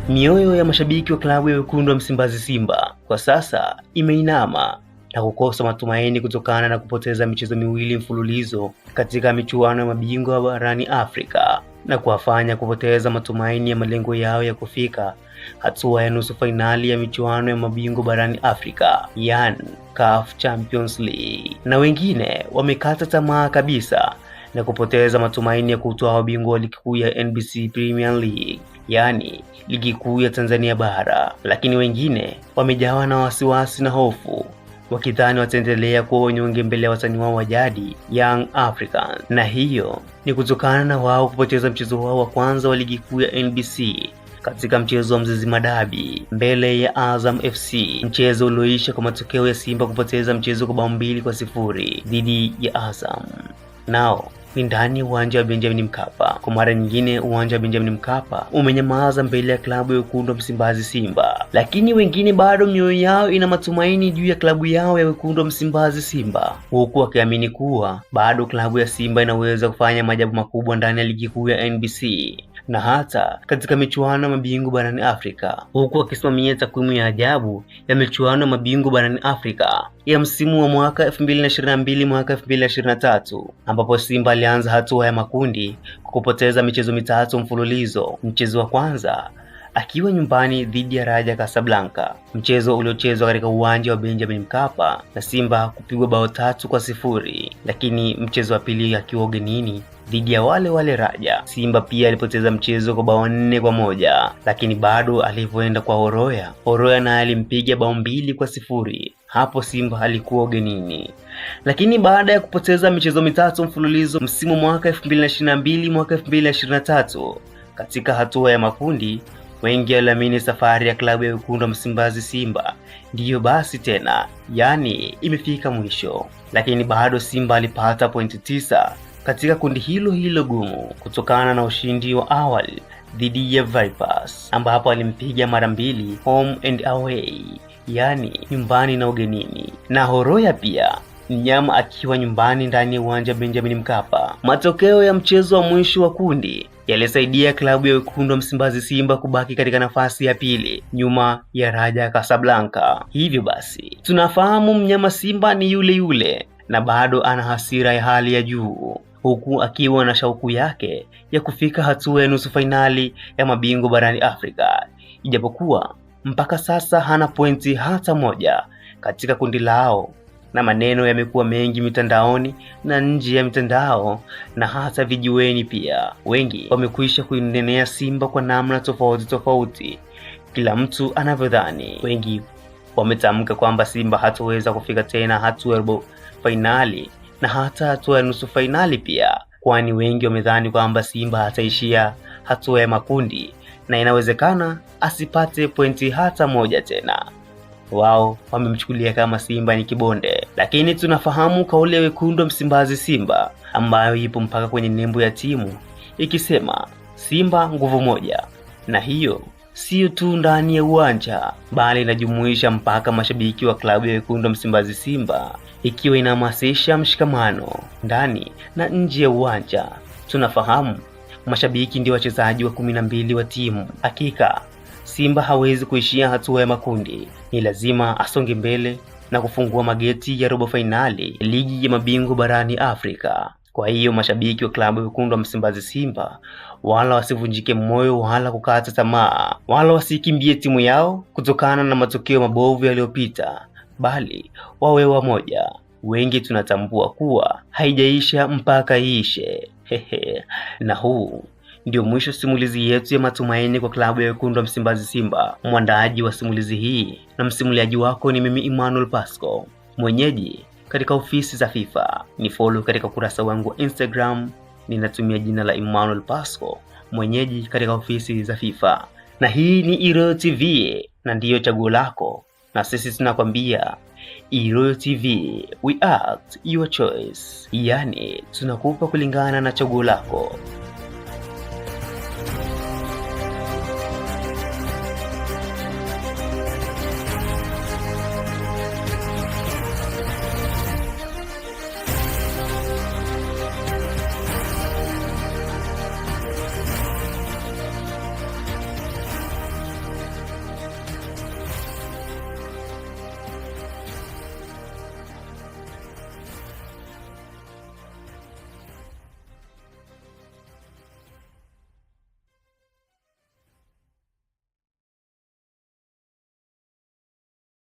Mioyo ya mashabiki wa klabu ya wekundu wa Msimbazi Simba kwa sasa imeinama na kukosa matumaini kutokana na kupoteza michezo miwili mfululizo katika michuano ya mabingwa barani Afrika na kuwafanya kupoteza matumaini ya malengo yao ya kufika hatua ya nusu fainali ya michuano ya mabingwa barani Afrika, yani CAF Champions League. Na wengine wamekata tamaa kabisa na kupoteza matumaini ya kutoa ubingwa wa ligi kuu ya NBC Premier League, yani ligi kuu ya Tanzania bara. Lakini wengine wamejawa na wasiwasi na hofu, wakidhani wataendelea kuwa wanyonge mbele ya watani wao wa jadi Young Africans, na hiyo ni kutokana na wao kupoteza mchezo wao wa kwanza wa ligi kuu ya NBC katika mchezo wa Mzizima Derby mbele ya Azam FC, mchezo ulioisha kwa matokeo ya Simba kupoteza mchezo kwa bao 2-0 dhidi ya Azam. Nao ni ndani ya uwanja wa Benjamin Mkapa. Kwa mara nyingine uwanja wa Benjamin Mkapa umenyamaza mbele ya klabu ya wekundu wa Msimbazi Simba, lakini wengine bado mioyo yao ina matumaini juu ya klabu yao ya wekundu wa Msimbazi Simba, huku wakiamini kuwa bado klabu ya Simba inaweza kufanya maajabu makubwa ndani ya ligi kuu ya NBC na hata katika michuano ya mabingwa barani Afrika, huku akisimamia takwimu ya ajabu ya michuano ya mabingwa barani Afrika ya msimu wa mwaka 2022 mwaka 2023, ambapo Simba alianza hatua ya makundi kwa kupoteza michezo mitatu mfululizo. Mchezo wa kwanza akiwa nyumbani dhidi ya Raja Casablanca, mchezo uliochezwa katika uwanja wa Benjamin Mkapa na Simba kupigwa bao 3-0, lakini mchezo wa pili akiwa ugenini dhidi ya wale Raja, Simba pia alipoteza mchezo kwa bao 4-1, lakini bado alivyoenda kwa Horoya naye alimpiga bao 2-0. Hapo Simba alikuwa ugenini. Lakini baada ya kupoteza michezo mitatu mfululizo msimu mwaka 2022 mwaka 2023 katika hatua ya makundi, wengi waliamini safari ya klabu ya wekundu wa Msimbazi Simba ndiyo basi tena, yani imefika mwisho. Lakini bado Simba alipata pointi 9 katika kundi hilo gumu kutokana na ushindi wa awali dhidi ya Vipers, ambapo alimpiga mara 2 home and away, yani nyumbani na ugenini, na Horoya pia mnyama akiwa nyumbani ndani ya uwanja Benjamin Mkapa. Matokeo ya mchezo wa mwisho wa kundi yalisaidia klabu ya wekundu wa Msimbazi Simba kubaki katika nafasi ya pili nyuma ya Raja Casablanca. Hivyo basi tunafahamu mnyama Simba ni yule na bado ana hasira ya hali ya juu, huku akiwa na shauku yake ya kufika hatua ya nusu fainali ya mabingwa barani Afrika, ijapokuwa mpaka sasa hana pointi hata moja katika kundi lao, na maneno yamekuwa mengi mitandaoni na nje ya mitandao na hata vijiweni pia. Wengi wamekwisha kuinenea Simba kwa namna tofauti, kila mtu anavyodhani. Wengi wametamka kwamba Simba hataweza kufika tena hatua ya robo fainali na hata hatua ya nusu fainali pia, kwani wengi wamedhani kwamba Simba hataishia hatua ya makundi na inawezekana asipate pointi hata moja tena. Wao wamemchukulia kama Simba ni kibonde, lakini tunafahamu kauli ya wekundu wa Msimbazi Simba ambayo ipo mpaka kwenye nembo ya timu ikisema Simba nguvu moja, na hiyo sio tu ndani ya uwanja bali inajumuisha mpaka mashabiki wa klabu ya wekundu wa Msimbazi Simba, ikiwa inahamasisha mshikamano ndani na nje ya uwanja. Tunafahamu mashabiki ndio wachezaji wa 12 wa timu. Hakika Simba hawezi kuishia hatua ya makundi, ni lazima asonge mbele na kufungua mageti ya robo fainali ligi ya mabingwa barani Afrika. Kwa hiyo mashabiki wa klabu ya wekundu wa Msimbazi Simba wala wasivunjike moyo wala kukata tamaa, wala wasikimbie timu yao kutokana na matokeo mabovu yaliyopita, bali wawe wamoja. Wengi tunatambua kuwa haijaisha mpaka iishe. Na huu ndio mwisho simulizi yetu ya matumaini kwa klabu ya wekundu wa Msimbazi Simba. Mwandaaji wa simulizi hii na msimuliaji wako ni mimi Emmanuel Pasco, mwenyeji katika ofisi za FIFA. Ni follow katika kurasa wangu wa Instagram, ninatumia jina la Emmanuel Pasco, mwenyeji katika ofisi za FIFA. Na hii ni Iroyo TV na ndiyo chaguo lako, na sisi tunakwambia Iroyo TV, we act your choice, yani tunakupa kulingana na chaguo lako.